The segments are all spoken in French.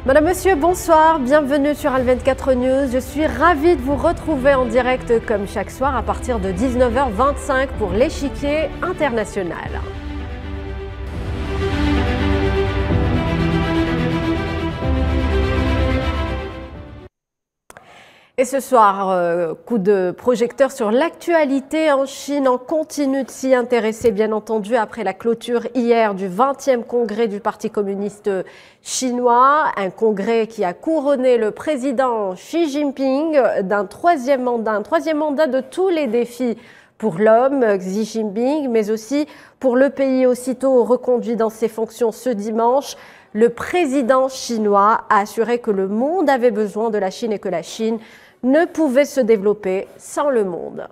Madame, Monsieur, bonsoir, bienvenue sur Al24 News. Je suis ravie de vous retrouver en direct comme chaque soir à partir de 19h25 pour l'échiquier international. Et ce soir, coup de projecteur sur l'actualité en Chine. On continue de s'y intéresser, bien entendu, après la clôture hier du 20e congrès du Parti communiste chinois. Un congrès qui a couronné le président Xi Jinping d'un troisième mandat de tous les défis pour l'homme, Xi Jinping, mais aussi pour le pays aussitôt reconduit dans ses fonctions ce dimanche. Le président chinois a assuré que le monde avait besoin de la Chine et que la Chine ne pouvait se développer sans le monde.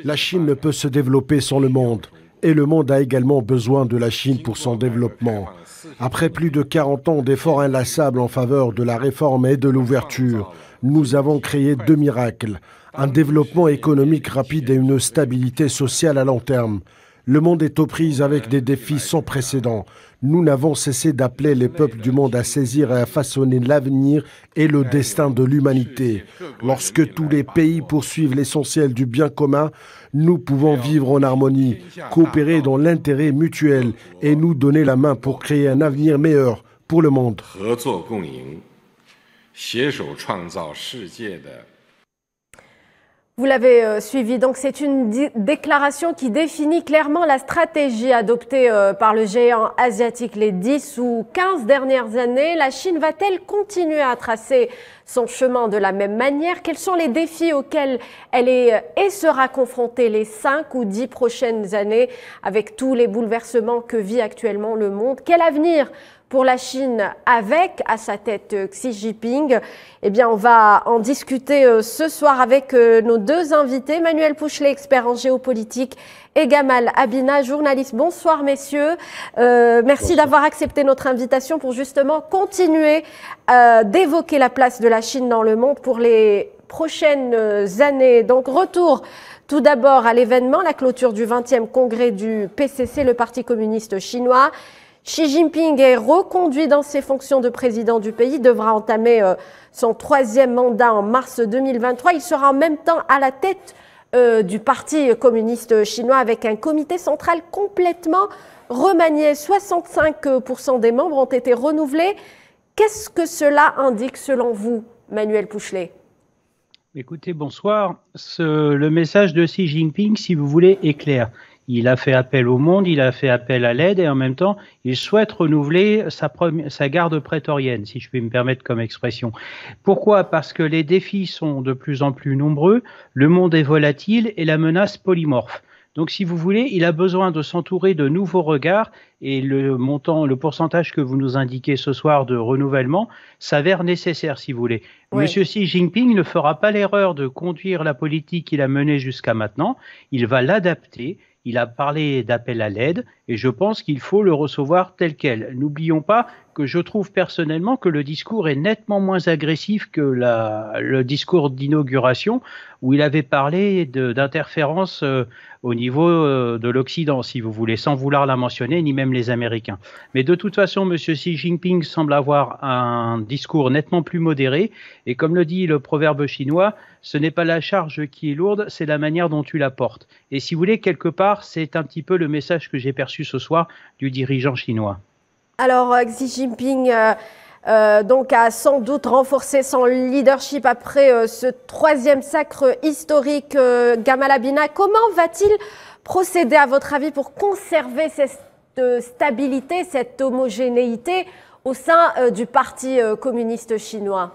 La Chine ne peut se développer sans le monde. Et le monde a également besoin de la Chine pour son développement. Après plus de 40 ans d'efforts inlassables en faveur de la réforme et de l'ouverture, nous avons créé deux miracles. Un développement économique rapide et une stabilité sociale à long terme. Le monde est aux prises avec des défis sans précédent. Nous n'avons cessé d'appeler les peuples du monde à saisir et à façonner l'avenir et le destin de l'humanité. Lorsque tous les pays poursuivent l'essentiel du bien commun, nous pouvons vivre en harmonie, coopérer dans l'intérêt mutuel et nous donner la main pour créer un avenir meilleur pour le monde. Vous l'avez suivi, donc c'est une déclaration qui définit clairement la stratégie adoptée par le géant asiatique les 10 ou 15 dernières années. La Chine va-t-elle continuer à tracer son chemin de la même manière? Quels sont les défis auxquels elle est et sera confrontée les 5 ou 10 prochaines années avec tous les bouleversements que vit actuellement le monde? Quel avenir pour la Chine avec à sa tête Xi Jinping? Eh bien, on va en discuter ce soir avec nos deux invités, Manuel Pouchelet, expert en géopolitique, et Gamal Abina, journaliste. Bonsoir messieurs, merci d'avoir accepté notre invitation pour justement continuer d'évoquer la place de la Chine dans le monde pour les prochaines années. Donc retour tout d'abord à l'événement, la clôture du 20e congrès du PCC, le Parti communiste chinois. Xi Jinping est reconduit dans ses fonctions de président du pays, devra entamer son troisième mandat en mars 2023. Il sera en même temps à la tête du Parti communiste chinois avec un comité central complètement remanié. 65% des membres ont été renouvelés. Qu'est-ce que cela indique selon vous, Manuel Pouchelet? Écoutez, bonsoir. Le message de Xi Jinping, si vous voulez, est clair. Il a fait appel au monde, il a fait appel à l'aide et en même temps, il souhaite renouveler sa garde prétorienne, si je puis me permettre comme expression. Pourquoi? Parce que les défis sont de plus en plus nombreux, le monde est volatile et la menace polymorphe. Donc, si vous voulez, il a besoin de s'entourer de nouveaux regards et le pourcentage que vous nous indiquez ce soir de renouvellement s'avère nécessaire, si vous voulez. Oui. Monsieur Xi Jinping ne fera pas l'erreur de conduire la politique qu'il a menée jusqu'à maintenant. Il va l'adapter. Il a parlé d'appel à l'aide et je pense qu'il faut le recevoir tel quel. N'oublions pas que je trouve personnellement que le discours est nettement moins agressif que le discours d'inauguration où il avait parlé d'interférence au niveau de l'Occident, si vous voulez, sans vouloir la mentionner, ni même les Américains. Mais de toute façon, M. Xi Jinping semble avoir un discours nettement plus modéré et comme le dit le proverbe chinois, ce n'est pas la charge qui est lourde, c'est la manière dont tu la portes. Et si vous voulez, quelque part, c'est un petit peu le message que j'ai perçu ce soir du dirigeant chinois. Alors, Xi Jinping donc a sans doute renforcé son leadership après ce troisième sacre historique. Gamal Abina, comment va-t-il procéder, à votre avis, pour conserver cette stabilité, cette homogénéité au sein du Parti communiste chinois?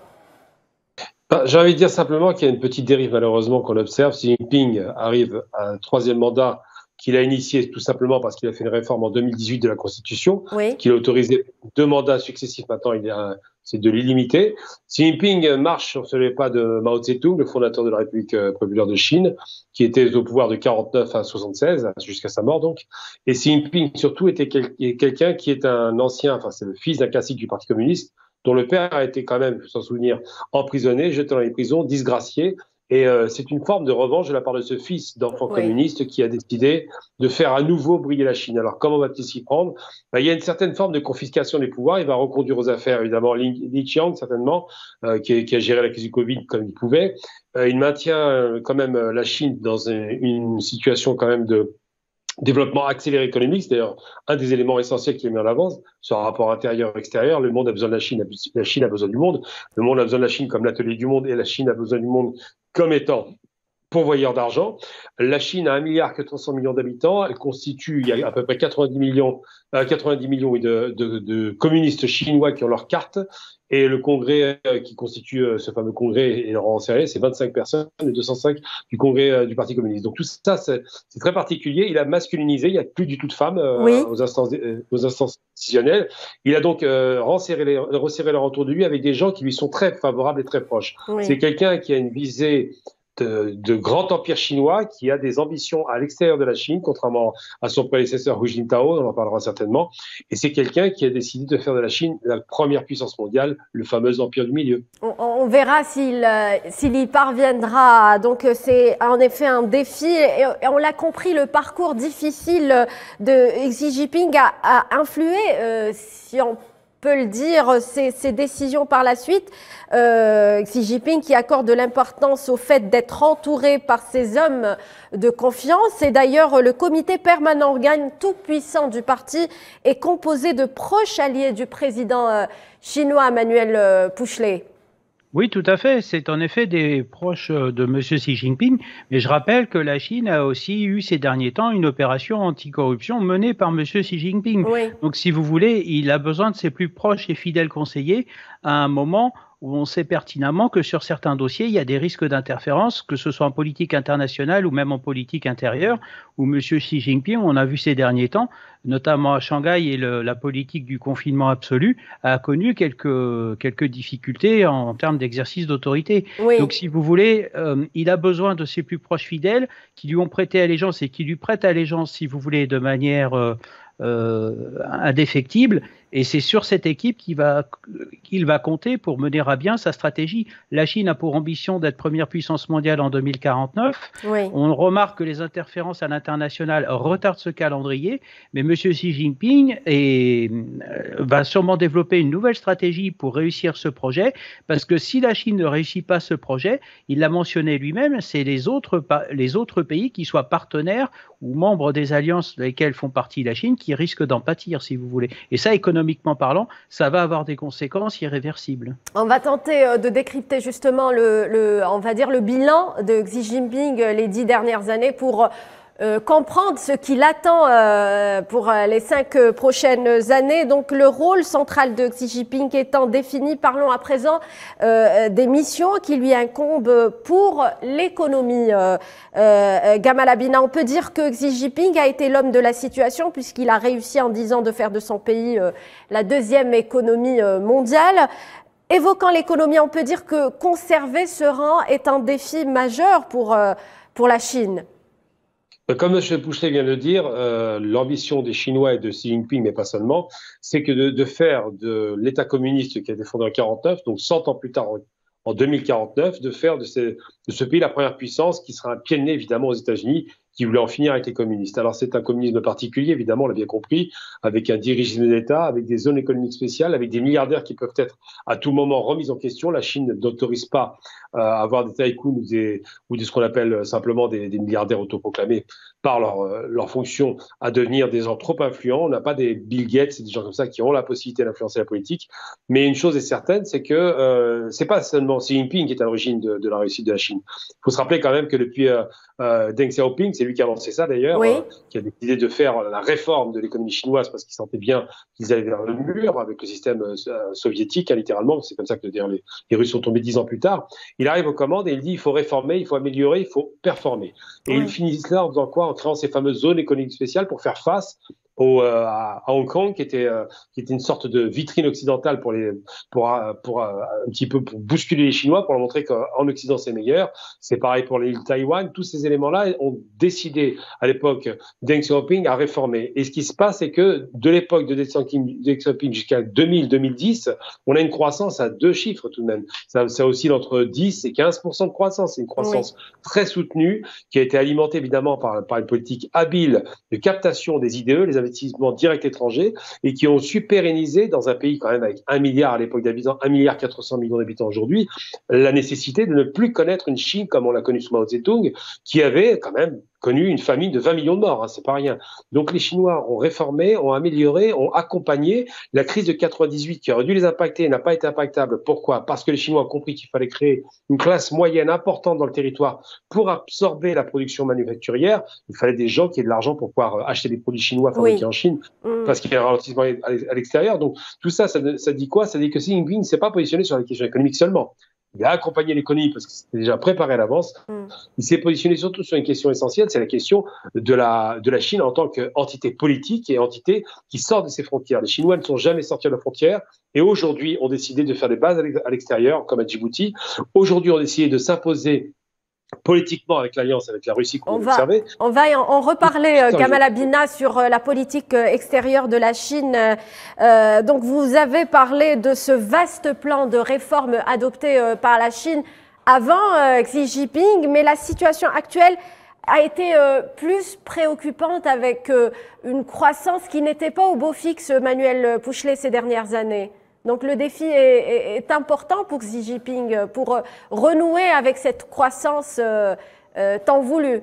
J'ai envie de dire simplement qu'il y a une petite dérive, malheureusement, qu'on observe. Xi Jinping arrive à un troisième mandat qu'il a initié tout simplement parce qu'il a fait une réforme en 2018 de la Constitution, oui, qu'il a autorisé 2 mandats successifs. Maintenant, c'est de l'illimité. Xi Jinping marche sur les pas de Mao Tse-tung, le fondateur de la République populaire de Chine, qui était au pouvoir de 49 à 76, jusqu'à sa mort donc. Et Xi Jinping, surtout, était quelqu'un qui est un ancien, enfin c'est le fils d'un classique du Parti communiste, dont le père a été quand même, il faut s'en souvenir, emprisonné, jeté dans les prisons, disgracié. Et c'est une forme de revanche de la part de ce fils d'enfant communiste qui a décidé de faire à nouveau briller la Chine. Alors, comment va-t-il s'y prendre? Il y a une certaine forme de confiscation des pouvoirs. Il va reconduire aux affaires, évidemment, Li Qiang, certainement, qui a géré la crise du Covid comme il pouvait. Il maintient quand même la Chine dans une situation quand même de développement accéléré économique, c'est d'ailleurs un des éléments essentiels qui est mis en avant, ce rapport intérieur-extérieur. Le monde a besoin de la Chine a besoin du monde. Le monde a besoin de la Chine comme l'atelier du monde et la Chine a besoin du monde comme étant pourvoyeur d'argent. La Chine a 1,4 milliard d'habitants. Elle constitue, il y a à peu près 90 millions de communistes chinois qui ont leur carte. Et le congrès qui constitue ce fameux congrès et le rang serré, c'est 25 personnes, les 205 du congrès du Parti communiste. Donc tout ça, c'est très particulier. Il a masculinisé, il n'y a plus du tout de femmes aux instances décisionnelles. Il a donc resserré leur entour de lui avec des gens qui lui sont très favorables et très proches. Oui. C'est quelqu'un qui a une visée de grand empire chinois, qui a des ambitions à l'extérieur de la Chine, contrairement à son prédécesseur Hu Jintao, on en parlera certainement. Et c'est quelqu'un qui a décidé de faire de la Chine la première puissance mondiale, le fameux empire du milieu. On verra s'il y parviendra. Donc c'est en effet un défi. Et on l'a compris, le parcours difficile de Xi Jinping a influé, si on peut le dire, ces décisions par la suite. Xi Jinping qui accorde de l'importance au fait d'être entouré par ces hommes de confiance. Et d'ailleurs, le comité permanent, organe tout puissant du parti, est composé de proches alliés du président chinois Manuel Pouchelet. Oui, tout à fait. C'est en effet des proches de M. Xi Jinping. Mais je rappelle que la Chine a aussi eu ces derniers temps une opération anticorruption menée par M. Xi Jinping. Oui. Donc, si vous voulez, il a besoin de ses plus proches et fidèles conseillers à un moment où on sait pertinemment que sur certains dossiers, il y a des risques d'interférence, que ce soit en politique internationale ou même en politique intérieure, où M. Xi Jinping, on a vu ces derniers temps, notamment à Shanghai et la politique du confinement absolu, a connu quelques difficultés en termes d'exercice d'autorité. Oui. Donc, si vous voulez, il a besoin de ses plus proches fidèles qui lui ont prêté allégeance et qui lui prêtent allégeance, si vous voulez, de manière indéfectible. Et c'est sur cette équipe qu'il va compter pour mener à bien sa stratégie. La Chine a pour ambition d'être première puissance mondiale en 2049. Oui. On remarque que les interférences à l'international retardent ce calendrier, mais M. Xi Jinping va sûrement développer une nouvelle stratégie pour réussir ce projet, parce que si la Chine ne réussit pas ce projet, il l'a mentionné lui-même, c'est les autres pays qui soient partenaires ou membres des alliances desquelles font partie la Chine qui risquent d'en pâtir, si vous voulez. Et ça, économiquement parlant, ça va avoir des conséquences irréversibles. On va tenter de décrypter justement on va dire le bilan de Xi Jinping les 10 dernières années pour comprendre ce qui l'attend pour les 5 prochaines années. Donc le rôle central de Xi Jinping étant défini, parlons à présent des missions qui lui incombent pour l'économie. Gamal Abina, on peut dire que Xi Jinping a été l'homme de la situation puisqu'il a réussi en 10 ans de faire de son pays la 2e économie mondiale. Évoquant l'économie, on peut dire que conserver ce rang est un défi majeur pour la Chine. Comme M. Pouchelet vient de le dire, l'ambition des Chinois et de Xi Jinping, mais pas seulement, c'est que de faire de l'État communiste qui a été fondé en 1949, donc 100 ans plus tard, en 2049, de faire de ce pays la première puissance qui sera un pied de nez évidemment aux États-Unis, qui voulait en finir avec les communistes. Alors c'est un communisme particulier, évidemment, on l'a bien compris, avec un dirigisme d'État, avec des zones économiques spéciales, avec des milliardaires qui peuvent être à tout moment remis en question. La Chine n'autorise pas à avoir des tycoons ou de ce qu'on appelle simplement des milliardaires autoproclamés par leur fonction à devenir des gens trop influents. On n'a pas des Bill Gates et des gens comme ça qui ont la possibilité d'influencer la politique. Mais une chose est certaine, c'est que c'est pas seulement Xi Jinping qui est à l'origine de la réussite de la Chine. Il faut se rappeler quand même que depuis Deng Xiaoping, c'est lui qui a lancé ça d'ailleurs, oui. Qui a décidé de faire la réforme de l'économie chinoise parce qu'il sentait bien qu'ils allaient vers le mur avec le système soviétique, littéralement. C'est comme ça que les Russes sont tombés 10 ans plus tard. Il arrive aux commandes et il dit il faut réformer, il faut améliorer, il faut performer. Et il finit cela en faisant quoi? En créant ces fameuses zones économiques spéciales pour faire face à Hong Kong, qui était une sorte de vitrine occidentale pour un petit peu pour bousculer les Chinois, pour leur montrer qu'en Occident c'est meilleur. C'est pareil pour l'île Taïwan. Tous ces éléments-là ont décidé à l'époque Deng Xiaoping à réformer. Et ce qui se passe, c'est que de l'époque de Deng Xiaoping jusqu'à 2000-2010, on a une croissance à 2 chiffres tout de même. Ça oscille entre 10 et 15% de croissance. C'est une croissance très soutenue qui a été alimentée évidemment par une politique habile de captation des IDE, les investissements directs étrangers, et qui ont su pérenniser dans un pays quand même avec 1 milliard à l'époque d'habitants, 1,4 milliard d'habitants aujourd'hui, la nécessité de ne plus connaître une Chine comme on l'a connue sous Mao Zedong, qui avait quand même connu une famine de 20 millions de morts, c'est pas rien. Donc les Chinois ont réformé, ont amélioré, ont accompagné. La crise de 98 qui aurait dû les impacter n'a pas été impactable. Pourquoi? Parce que les Chinois ont compris qu'il fallait créer une classe moyenne importante dans le territoire pour absorber la production manufacturière. Il fallait des gens qui aient de l'argent pour pouvoir acheter des produits chinois fabriqués en Chine, parce qu'il y a un ralentissement à l'extérieur. Donc tout ça, ça dit quoi? Ça dit que Xi Jinping ne s'est pas positionné sur la question économique seulement. Il a accompagné l'économie parce que c'était déjà préparé à l'avance. Il s'est positionné surtout sur une question essentielle, c'est la question de la Chine en tant qu'entité politique et entité qui sort de ses frontières. Les Chinois ne sont jamais sortis de leurs frontières et aujourd'hui ont décidé de faire des bases à l'extérieur, comme à Djibouti. Aujourd'hui ont décidé de s'imposer politiquement avec l'alliance avec la Russie qu'on a observé. On va en reparler, Gamal Abina, sur la politique extérieure de la Chine. Donc vous avez parlé de ce vaste plan de réforme adopté par la Chine avant Xi Jinping, mais la situation actuelle a été plus préoccupante avec une croissance qui n'était pas au beau fixe, Manuel Pouchelet, ces dernières années. Donc le défi est important pour Xi Jinping, pour renouer avec cette croissance tant voulue.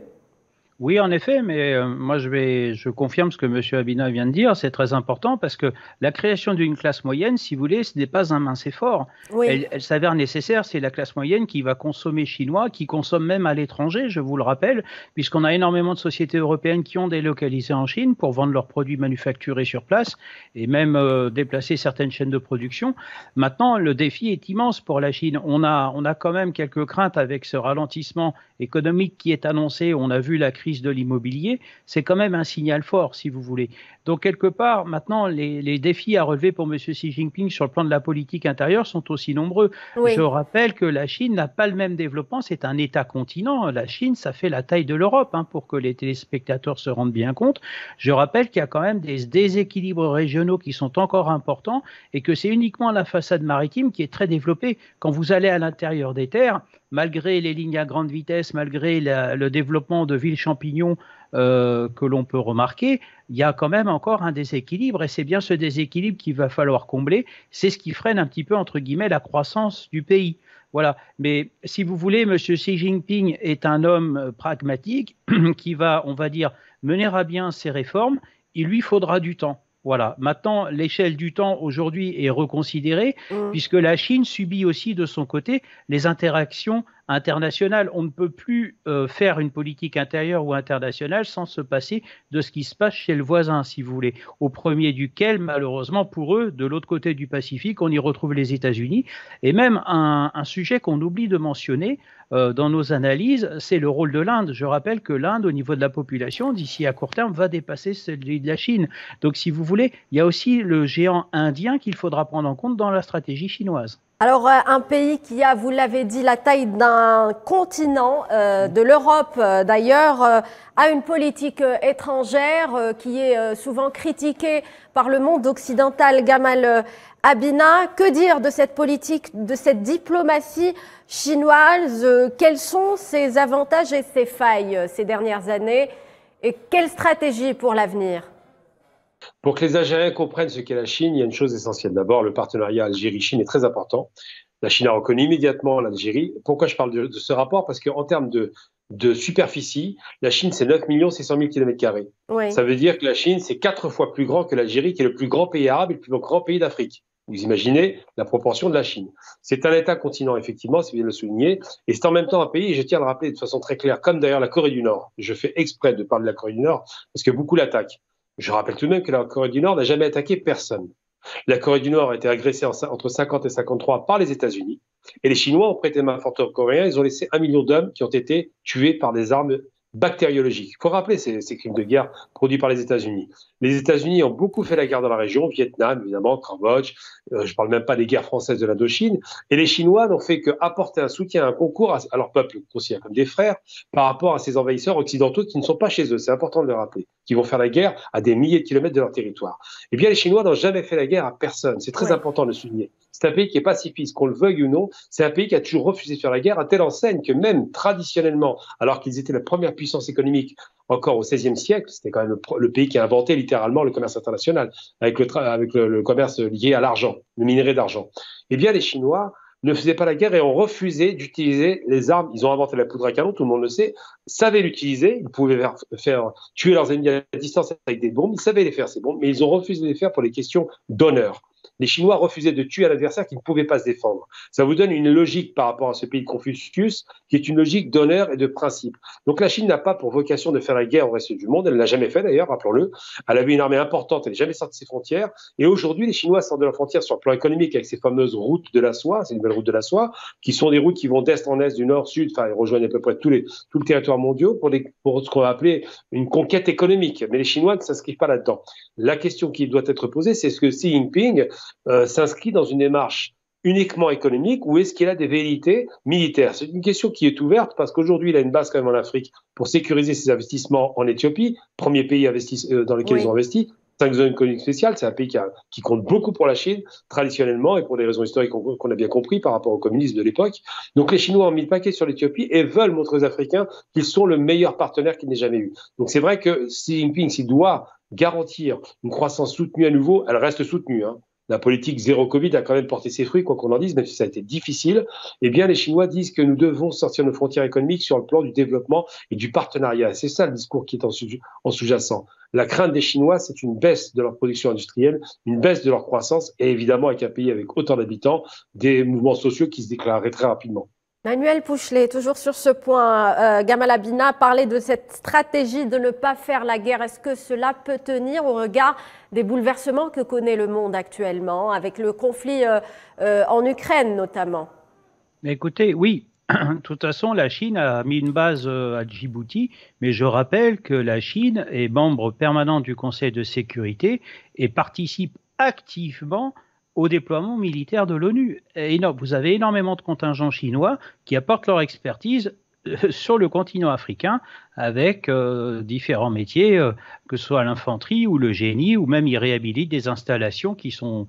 Oui, en effet, mais moi je confirme ce que M. Abina vient de dire, c'est très important parce que la création d'une classe moyenne, si vous voulez, ce n'est pas un mince effort. Oui. Elle s'avère nécessaire, c'est la classe moyenne qui va consommer chinois, qui consomme même à l'étranger, je vous le rappelle, puisqu'on a énormément de sociétés européennes qui ont délocalisé en Chine pour vendre leurs produits manufacturés sur place et même déplacer certaines chaînes de production. Maintenant, le défi est immense pour la Chine. On a quand même quelques craintes avec ce ralentissement économique qui est annoncé. On a vu la crise de l'immobilier, c'est quand même un signal fort, si vous voulez. Donc, quelque part, maintenant, les défis à relever pour M. Xi Jinping sur le plan de la politique intérieure sont aussi nombreux. Oui. Je rappelle que la Chine n'a pas le même développement, c'est un État-continent. La Chine, ça fait la taille de l'Europe, pour que les téléspectateurs se rendent bien compte. Je rappelle qu'il y a quand même des déséquilibres régionaux qui sont encore importants et que c'est uniquement la façade maritime qui est très développée. Quand vous allez à l'intérieur des terres, malgré les lignes à grande vitesse, malgré le développement de villes champignons que l'on peut remarquer, il y a quand même encore un déséquilibre et c'est bien ce déséquilibre qu'il va falloir combler. C'est ce qui freine un petit peu, entre guillemets, la croissance du pays. Voilà. Mais si vous voulez, M. Xi Jinping est un homme pragmatique qui va, on va dire, mener à bien ses réformes. Il lui faudra du temps. Voilà. Maintenant, l'échelle du temps aujourd'hui est reconsidérée puisque la Chine subit aussi de son côté les interactions internationales. On ne peut plus faire une politique intérieure ou internationale sans se passer de ce qui se passe chez le voisin, si vous voulez. Au premier duquel, malheureusement pour eux, de l'autre côté du Pacifique, on y retrouve les États-Unis. Et même un sujet qu'on oublie de mentionner dans nos analyses, c'est le rôle de l'Inde. Je rappelle que l'Inde, au niveau de la population, d'ici à court terme, va dépasser celui de la Chine. Donc, si vous voulez, il y a aussi le géant indien qu'il faudra prendre en compte dans la stratégie chinoise. Alors, un pays qui a, vous l'avez dit, la taille d'un continent, de l'Europe d'ailleurs, a une politique étrangère qui est souvent critiquée par le monde occidental. Gamal Abina, que dire de cette politique, de cette diplomatie chinoise? Quels sont ses avantages et ses failles ces dernières années? Et quelle stratégie pour l'avenir? Pour que les Algériens comprennent ce qu'est la Chine, il y a une chose essentielle. D'abord, le partenariat Algérie-Chine est très important. La Chine a reconnu immédiatement l'Algérie. Pourquoi je parle de ce rapport? Parce qu'en termes de superficie, la Chine, c'est 9 600 000 km². Oui. Ça veut dire que la Chine, c'est 4 fois plus grand que l'Algérie, qui est le plus grand pays arabe et le plus grand pays d'Afrique. Vous imaginez la proportion de la Chine. C'est un État-continent, effectivement, c'est bien de le souligner. Et c'est en même temps un pays, et je tiens à le rappeler de façon très claire, comme d'ailleurs la Corée du Nord. Je fais exprès de parler de la Corée du Nord, parce que beaucoup l'attaquent. Je rappelle tout de même que la Corée du Nord n'a jamais attaqué personne. La Corée du Nord a été agressée entre 50 et 53 par les États-Unis. Et les Chinois ont prêté main forte aux Coréens. Ils ont laissé 1 million d'hommes qui ont été tués par des armes bactériologiques. Il faut rappeler ces crimes de guerre produits par les États-Unis. Les États-Unis ont beaucoup fait la guerre dans la région, Vietnam, évidemment, Cambodge, je ne parle même pas des guerres françaises de l'Indochine, et les Chinois n'ont fait qu'apporter un soutien, un concours à leur peuple, considéré comme des frères, par rapport à ces envahisseurs occidentaux qui ne sont pas chez eux, c'est important de le rappeler, qui vont faire la guerre à des milliers de kilomètres de leur territoire. Eh bien, les Chinois n'ont jamais fait la guerre à personne, c'est très important de le souligner. C'est un pays qui est pacifiste, qu'on le veuille ou non, c'est un pays qui a toujours refusé de faire la guerre, à telle enseigne que même traditionnellement, alors qu'ils étaient la première puissance économique encore au XVIe siècle, c'était quand même le pays qui a inventé littéralement le commerce international, avec le commerce lié à l'argent, le minerai d'argent. Eh bien, les Chinois ne faisaient pas la guerre et ont refusé d'utiliser les armes. Ils ont inventé la poudre à canon, tout le monde le sait, savaient l'utiliser, ils pouvaient faire tuer leurs ennemis à distance avec des bombes, ils savaient les faire, ces bombes, mais ils ont refusé de les faire pour les questions d'honneur. Les Chinois refusaient de tuer un adversaire qui ne pouvait pas se défendre. Ça vous donne une logique par rapport à ce pays de Confucius, qui est une logique d'honneur et de principe. Donc la Chine n'a pas pour vocation de faire la guerre au reste du monde, elle ne l'a jamais fait d'ailleurs, rappelons-le. Elle avait une armée importante, elle n'est jamais sortie de ses frontières, et aujourd'hui les Chinois sortent de leurs frontières sur le plan économique avec ces fameuses routes de la soie, ces nouvelles routes de la soie, qui sont des routes qui vont d'est en est, du nord, sud, enfin ils rejoignent à peu près tout le territoire mondial pour ce qu'on va appeler une conquête économique. Mais les Chinois ne s'inscrivent pas là-dedans. La question qui doit être posée, c'est est-ce que Xi Jinping s'inscrit dans une démarche uniquement économique ou est-ce qu'il a des velléités militaires? C'est une question qui est ouverte parce qu'aujourd'hui, il a une base quand même en Afrique pour sécuriser ses investissements en Éthiopie, premier pays dans lequel ils ont investi. 5 zones économiques spéciales, c'est un pays qui compte beaucoup pour la Chine, traditionnellement, et pour des raisons historiques qu'on a bien compris par rapport au communisme de l'époque. Donc les Chinois ont mis le paquet sur l'Éthiopie et veulent montrer aux Africains qu'ils sont le meilleur partenaire qu'ils n'aient jamais eu. Donc c'est vrai que Xi Jinping, s'il doit garantir une croissance soutenue à nouveau, elle reste soutenue, hein. La politique zéro Covid a quand même porté ses fruits, quoi qu'on en dise, même si ça a été difficile. Eh bien, les Chinois disent que nous devons sortir nos frontières économiques sur le plan du développement et du partenariat. C'est ça le discours qui est en sous-jacent. La crainte des Chinois, c'est une baisse de leur production industrielle, une baisse de leur croissance, et évidemment, avec un pays avec autant d'habitants, des mouvements sociaux qui se déclareraient très rapidement. Manuel Pouchelet, toujours sur ce point, Gamal Abina parlait de cette stratégie de ne pas faire la guerre. Est-ce que cela peut tenir au regard des bouleversements que connaît le monde actuellement, avec le conflit en Ukraine notamment? Écoutez, oui. De toute façon, la Chine a mis une base à Djibouti, mais je rappelle que la Chine est membre permanent du Conseil de sécurité et participe activement au déploiement militaire de l'ONU. Vous avez énormément de contingents chinois qui apportent leur expertise sur le continent africain avec différents métiers, que ce soit l'infanterie ou le génie, ou même ils réhabilitent des installations qui sont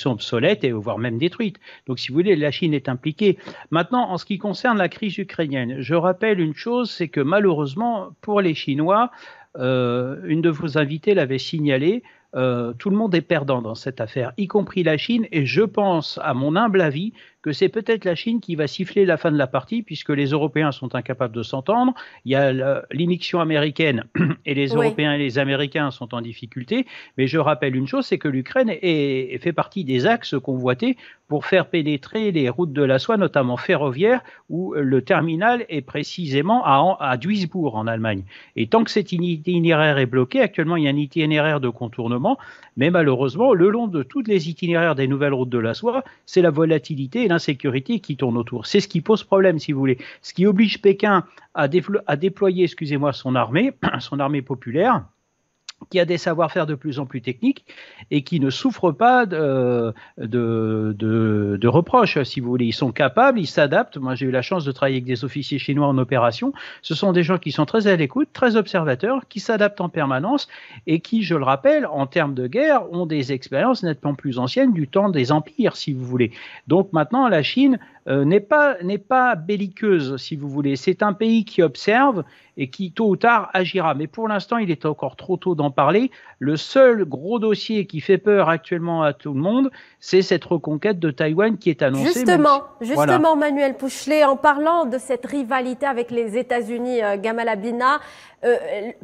obsolètes et voire même détruites. Donc si vous voulez, la Chine est impliquée. Maintenant, en ce qui concerne la crise ukrainienne, je rappelle une chose, c'est que malheureusement pour les Chinois, une de vos invités l'avait signalé, tout le monde est perdant dans cette affaire, y compris la Chine, et je pense, à mon humble avis, que c'est peut-être la Chine qui va siffler la fin de la partie, puisque les Européens sont incapables de s'entendre. Il y a l'immixtion américaine, et les Européens et les Américains sont en difficulté. Mais je rappelle une chose, c'est que l'Ukraine fait partie des axes convoités pour faire pénétrer les routes de la soie, notamment ferroviaires, où le terminal est précisément à Duisbourg, en Allemagne. Et tant que cet itinéraire est bloqué, actuellement il y a un itinéraire de contournement, mais malheureusement, le long de tous les itinéraires des nouvelles routes de la soie, c'est la volatilité et l'insécurité qui tournent autour. C'est ce qui pose problème, si vous voulez. Ce qui oblige Pékin à déployer, son armée populaire, qui a des savoir-faire de plus en plus techniques et qui ne souffrent pas de reproches, si vous voulez. Ils sont capables, ils s'adaptent. Moi, j'ai eu la chance de travailler avec des officiers chinois en opération. Ce sont des gens qui sont très à l'écoute, très observateurs, qui s'adaptent en permanence et qui, je le rappelle, en termes de guerre, ont des expériences nettement plus anciennes du temps des empires, si vous voulez. Donc maintenant, la Chine n'est pas belliqueuse, si vous voulez. C'est un pays qui observe et qui, tôt ou tard, agira. Mais pour l'instant, il est encore trop tôt d'en parler. Le seul gros dossier qui fait peur actuellement à tout le monde, c'est cette reconquête de Taïwan qui est annoncée. Justement, voilà. Manuel Pouchelet, en parlant de cette rivalité avec les États-Unis, Gamal Abina,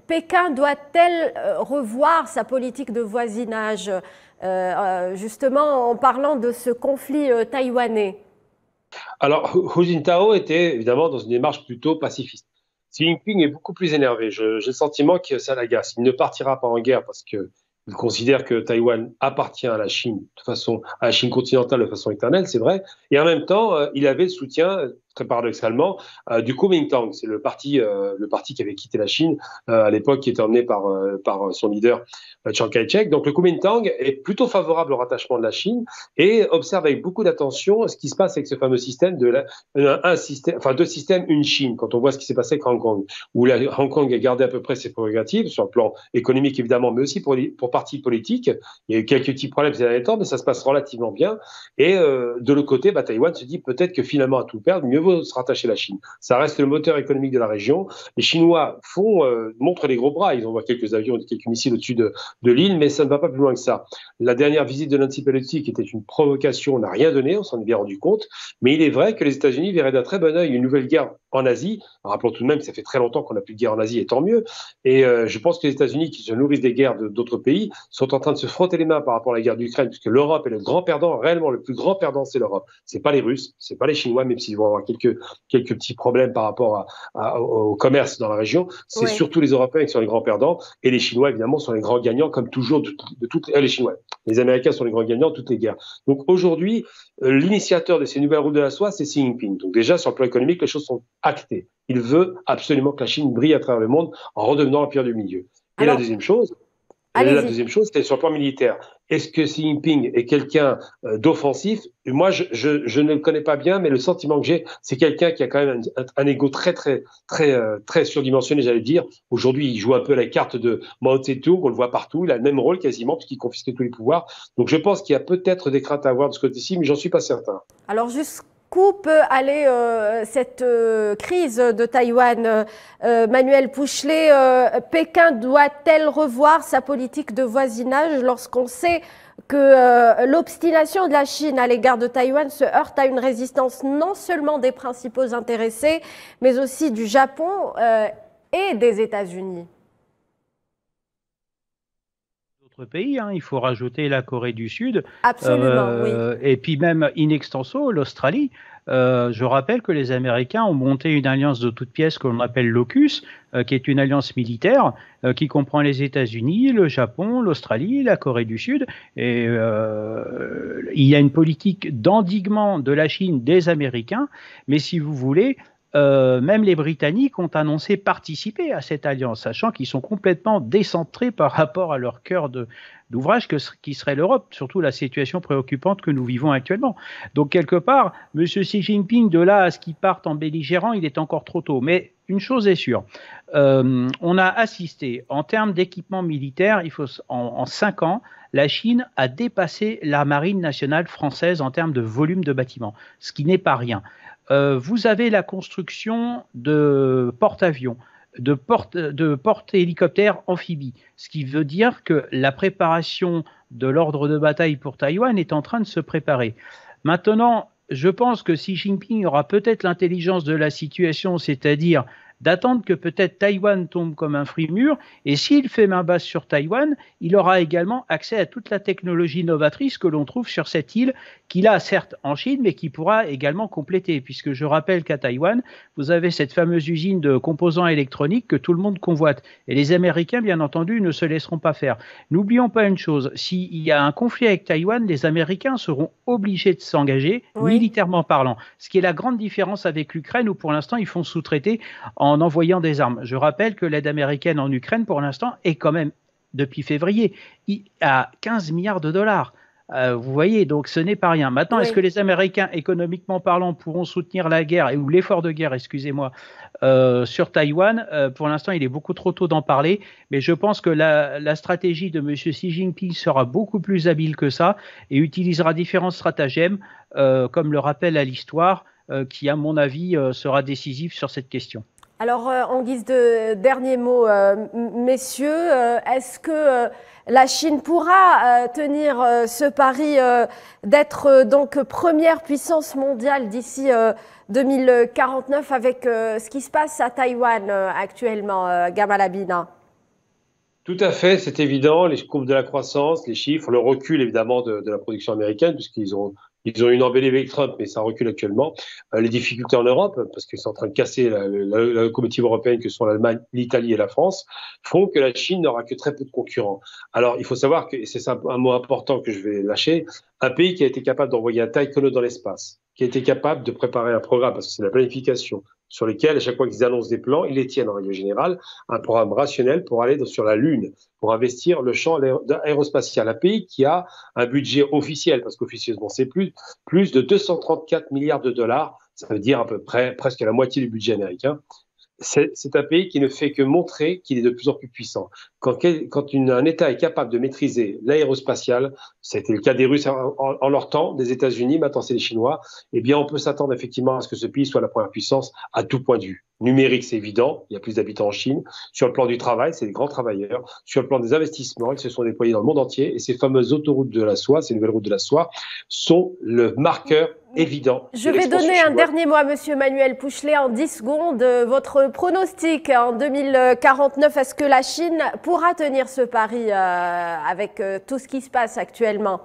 Pékin doit-elle revoir sa politique de voisinage, justement en parlant de ce conflit taïwanais? Alors, Hu Jintao était évidemment dans une démarche plutôt pacifiste. Xi Jinping est beaucoup plus énervé. J'ai le sentiment que ça l'agace. Il ne partira pas en guerre parce qu'il considère que Taïwan appartient à la Chine, à la Chine continentale de façon éternelle, c'est vrai. Et en même temps, il avait le soutien très paradoxalement, du Kuomintang. C'est le parti qui avait quitté la Chine à l'époque, qui était emmené par son leader Chiang Kai-shek. Donc le Kuomintang est plutôt favorable au rattachement de la Chine et observe avec beaucoup d'attention ce qui se passe avec ce fameux système deux systèmes, une Chine. Quand on voit ce qui s'est passé avec Hong Kong, où Hong Kong a gardé à peu près ses prérogatives sur le plan économique évidemment, mais aussi pour partie politique. Il y a eu quelques petits problèmes ces derniers temps, mais ça se passe relativement bien. Et de l'autre côté, Taïwan se dit peut-être que finalement à tout perdre, mieux vaut se rattacher à la Chine. Ça reste le moteur économique de la région. Les Chinois montrent les gros bras. Ils envoient quelques avions, quelques missiles au-dessus de l'île, mais ça ne va pas plus loin que ça. La dernière visite de Nancy Pelosi, qui était une provocation, n'a rien donné, on s'en est bien rendu compte. Mais il est vrai que les États-Unis verraient d'un très bon œil une nouvelle guerre en Asie. Rappelons tout de même que ça fait très longtemps qu'on n'a plus de guerre en Asie, et tant mieux. Et je pense que les États-Unis, qui se nourrissent des guerres d'autres pays, sont en train de se frotter les mains par rapport à la guerre d'Ukraine, puisque l'Europe est le grand perdant. Réellement, le plus grand perdant, c'est l'Europe. C'est pas les Russes, c'est pas les Chinois, même s'ils vont avoir quelques petits problèmes par rapport au commerce dans la région. C'est surtout les Européens qui sont les grands perdants, et les Chinois, évidemment, sont les grands gagnants, comme toujours de toutes les Chinois. Les Américains sont les grands gagnants de toutes les guerres. Donc aujourd'hui, l'initiateur de ces nouvelles routes de la soie, c'est Xi Jinping. Donc déjà, sur le plan économique, les choses sont actées. Il veut absolument que la Chine brille à travers le monde en redevenant l'empire du milieu. Et la deuxième chose, c'est sur le plan militaire. Est-ce que Xi Jinping est quelqu'un d'offensif? Moi, je ne le connais pas bien, mais le sentiment que j'ai, c'est quelqu'un qui a quand même un ego très surdimensionné, j'allais dire. Aujourd'hui, il joue un peu la carte de Mao Tse-tung, on le voit partout, il a le même rôle quasiment, puisqu'il confisque tous les pouvoirs. Donc je pense qu'il y a peut-être des craintes à avoir de ce côté-ci, mais j'en suis pas certain. Alors jusqu'où peut aller cette crise de Taïwan? Manuel Pouchelet, Pékin doit-elle revoir sa politique de voisinage lorsqu'on sait que l'obstination de la Chine à l'égard de Taïwan se heurte à une résistance non seulement des principaux intéressés, mais aussi du Japon et des États-Unis? Pays, il faut rajouter la Corée du Sud. Absolument, oui. Et puis même in extenso, l'Australie. Je rappelle que les Américains ont monté une alliance de toutes pièces que l'on appelle l'AUKUS, qui est une alliance militaire qui comprend les États-Unis, le Japon, l'Australie, la Corée du Sud. Et il y a une politique d'endiguement de la Chine des Américains, mais si vous voulez, même les Britanniques ont annoncé participer à cette alliance, sachant qu'ils sont complètement décentrés par rapport à leur cœur d'ouvrage qui serait l'Europe, surtout la situation préoccupante que nous vivons actuellement. Donc quelque part, M. Xi Jinping, de là à ce qu'il parte en belligérant, il est encore trop tôt. Mais une chose est sûre, on a assisté, en termes d'équipement militaire, en 5 ans, la Chine a dépassé la marine nationale française en termes de volume de bâtiments, ce qui n'est pas rien. Vous avez la construction de porte-avions, de porte-hélicoptères amphibies, ce qui veut dire que la préparation de l'ordre de bataille pour Taïwan est en train de se préparer. Maintenant, je pense que Xi Jinping aura peut-être l'intelligence de la situation, c'est-à-dire d'attendre que peut-être Taïwan tombe comme un fruit mûr, et s'il fait main basse sur Taïwan, il aura également accès à toute la technologie novatrice que l'on trouve sur cette île, qu'il a certes en Chine, mais qui pourra également compléter, puisque je rappelle qu'à Taïwan, vous avez cette fameuse usine de composants électroniques que tout le monde convoite, et les Américains, bien entendu, ne se laisseront pas faire. N'oublions pas une chose, s'il y a un conflit avec Taïwan, les Américains seront obligés de s'engager, militairement parlant, ce qui est la grande différence avec l'Ukraine, où pour l'instant, ils font sous-traiter en envoyant des armes. Je rappelle que l'aide américaine en Ukraine, pour l'instant, est quand même, depuis février, à 15 milliards de dollars. Vous voyez, donc ce n'est pas rien. Maintenant, est-ce que les Américains, économiquement parlant, pourront soutenir la guerre, ou l'effort de guerre, excusez-moi, sur Taïwan? Pour l'instant, il est beaucoup trop tôt d'en parler, mais je pense que la stratégie de M. Xi Jinping sera beaucoup plus habile que ça et utilisera différents stratagèmes, comme le rappelle à l'histoire, qui, à mon avis, sera décisif sur cette question. Alors, en guise de dernier mot, messieurs, est-ce que la Chine pourra tenir ce pari d'être donc première puissance mondiale d'ici 2049 avec ce qui se passe à Taïwan actuellement, Gamal Abina? Tout à fait, c'est évident, les courbes de la croissance, les chiffres, le recul évidemment de la production américaine, puisqu'ils ont une embellie avec Trump, mais ça recule actuellement. Les difficultés en Europe, parce qu'ils sont en train de casser la locomotive européenne que sont l'Allemagne, l'Italie et la France, font que la Chine n'aura que très peu de concurrents. Alors, il faut savoir que, et c'est un mot important que je vais lâcher, un pays qui a été capable d'envoyer un Taïkono dans l'espace, qui a été capable de préparer un programme, parce que c'est la planification, sur lesquels, à chaque fois qu'ils annoncent des plans, ils les tiennent en règle générale, un programme rationnel pour aller sur la Lune, pour investir le champ aérospatial. Un pays qui a un budget officiel, parce qu'officieusement c'est plus de 234 milliards de dollars, ça veut dire à peu près presque la moitié du budget américain. C'est un pays qui ne fait que montrer qu'il est de plus en plus puissant. Quand un État est capable de maîtriser l'aérospatial, c'était le cas des Russes en leur temps, des États-Unis, maintenant c'est les Chinois, eh bien on peut s'attendre effectivement à ce que ce pays soit la première puissance à tout point de vue. Numérique, c'est évident, il y a plus d'habitants en Chine. Sur le plan du travail, c'est des grands travailleurs. Sur le plan des investissements, ils se sont déployés dans le monde entier et ces fameuses autoroutes de la soie, ces nouvelles routes de la soie, sont le marqueur évident. Je vais donner un dernier mot à Monsieur Manuel Pouchelet en 10 secondes. Votre pronostic en 2049, est-ce que la Chine pourra tenir ce pari avec tout ce qui se passe actuellement ?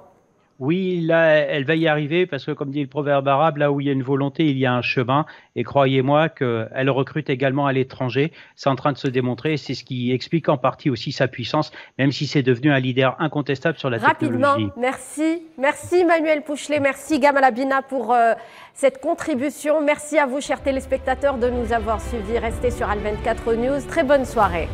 Oui, là, elle va y arriver parce que, comme dit le proverbe arabe, là où il y a une volonté, il y a un chemin. Et croyez-moi qu'elle recrute également à l'étranger. C'est en train de se démontrer. C'est ce qui explique en partie aussi sa puissance, même si c'est devenu un leader incontestable sur la technologie. Rapidement, merci. Merci Manuel Pouchelet, merci Gamal Abina pour cette contribution. Merci à vous, chers téléspectateurs, de nous avoir suivis. Restez sur Al 24 News. Très bonne soirée.